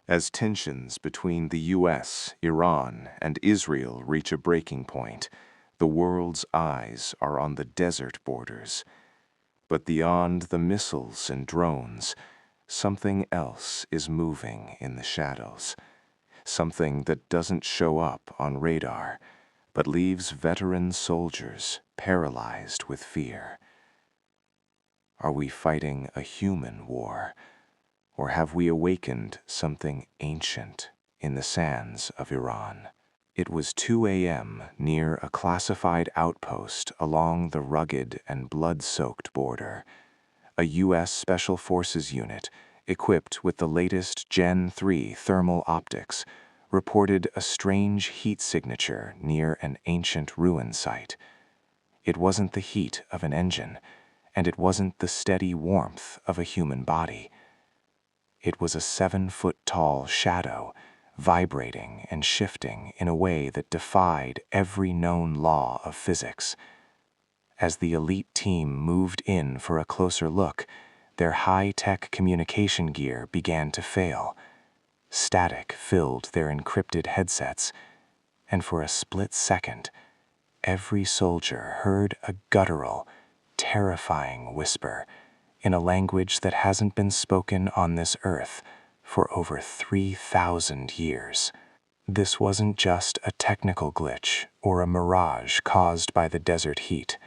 As tensions between the US, Iran, and Israel reach a breaking point, the world's eyes are on the desert borders. But beyond the missiles and drones, something else is moving in the shadows. Something that doesn't show up on radar, but leaves veteran soldiers paralyzed with fear. Are we fighting a human war? Or have we awakened something ancient in the sands of Iran? It was 2 a.m. near a classified outpost along the rugged and blood-soaked border. A U.S. Special Forces unit, equipped with the latest Gen 3 thermal optics, reported a strange heat signature near an ancient ruin site. It wasn't the heat of an engine, and it wasn't the steady warmth of a human body. It was a 7-foot-tall shadow, vibrating and shifting in a way that defied every known law of physics. As the elite team moved in for a closer look, their high-tech communication gear began to fail. Static filled their encrypted headsets, and for a split second, every soldier heard a guttural, terrifying whisper in a language that hasn't been spoken on this earth for over 3,000 years. This wasn't just a technical glitch or a mirage caused by the desert heat.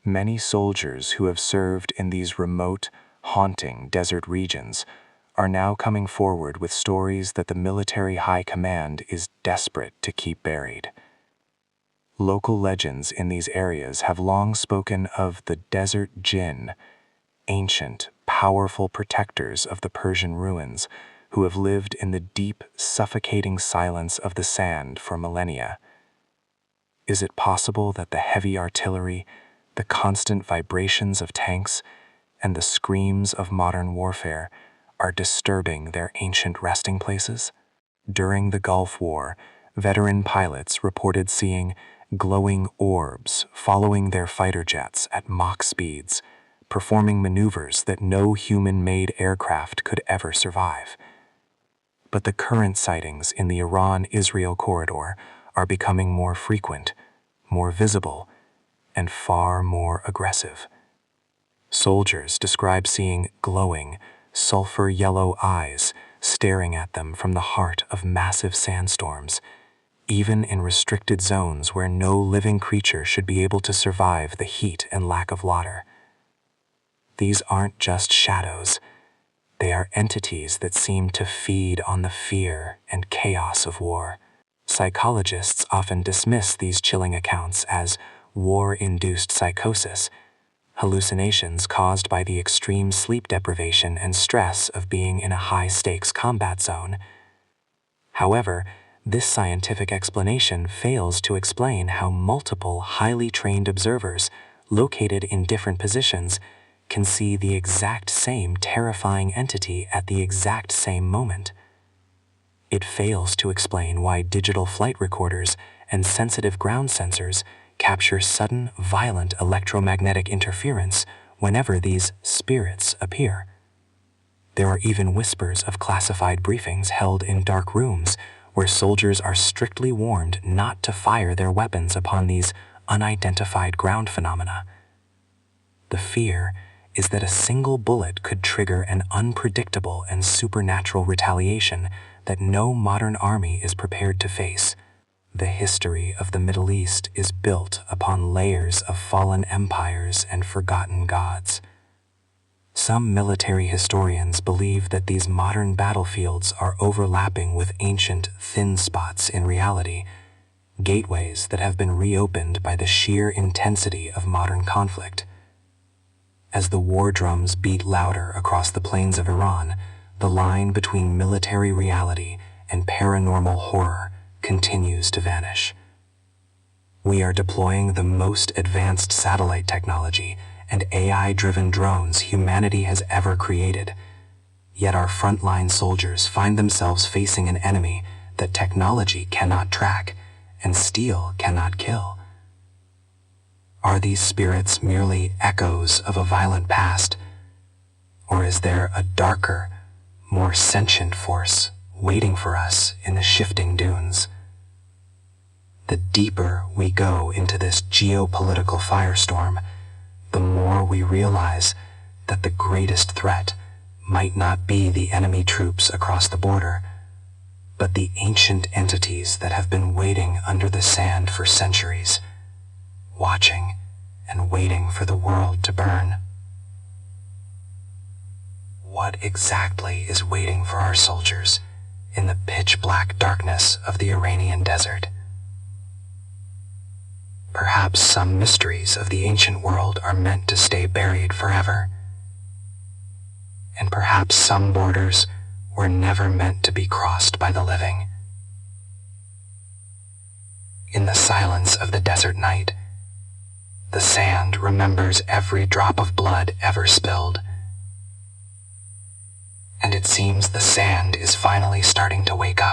Many soldiers who have served in these remote, haunting desert regions are now coming forward with stories that the military high command is desperate to keep buried. Local legends in these areas have long spoken of the desert Djinn, ancient, powerful protectors of the Persian ruins who have lived in the deep, suffocating silence of the sand for millennia. Is it possible that the heavy artillery, the constant vibrations of tanks, and the screams of modern warfare are disturbing their ancient resting places? During the Gulf War, veteran pilots reported seeing glowing orbs following their fighter jets at Mach speeds, performing maneuvers that no human-made aircraft could ever survive. But the current sightings in the Iran-Israel corridor are becoming more frequent, more visible, and far more aggressive. Soldiers describe seeing glowing, sulfur-yellow eyes staring at them from the heart of massive sandstorms, even in restricted zones where no living creature should be able to survive the heat and lack of water. These aren't just shadows. They are entities that seem to feed on the fear and chaos of war. Psychologists often dismiss these chilling accounts as war-induced psychosis, hallucinations caused by the extreme sleep deprivation and stress of being in a high-stakes combat zone. However, this scientific explanation fails to explain how multiple highly trained observers, located in different positions, can see the exact same terrifying entity at the exact same moment. It fails to explain why digital flight recorders and sensitive ground sensors capture sudden, violent electromagnetic interference whenever these spirits appear. There are even whispers of classified briefings held in dark rooms where soldiers are strictly warned not to fire their weapons upon these unidentified ground phenomena. The fear is that a single bullet could trigger an unpredictable and supernatural retaliation that no modern army is prepared to face. The history of the Middle East is built upon layers of fallen empires and forgotten gods. Some military historians believe that these modern battlefields are overlapping with ancient thin spots in reality, gateways that have been reopened by the sheer intensity of modern conflict. As the war drums beat louder across the plains of Iran, the line between military reality and paranormal horror continues to vanish. We are deploying the most advanced satellite technology and AI-driven drones humanity has ever created, yet our frontline soldiers find themselves facing an enemy that technology cannot track and steel cannot kill. Are these spirits merely echoes of a violent past, or is there a darker, more sentient force waiting for us in the shifting dunes. The deeper we go into this geopolitical firestorm, the more we realize that the greatest threat might not be the enemy troops across the border, but the ancient entities that have been waiting under the sand for centuries, watching and waiting for the world to burn. What exactly is waiting for our soldiers in the pitch-black darkness of the Iranian desert? Perhaps some mysteries of the ancient world are meant to stay buried forever, and perhaps some borders were never meant to be crossed by the living. In the silence of the desert night, the sand remembers every drop of blood ever spilled. And it seems the sand is finally starting to wake up.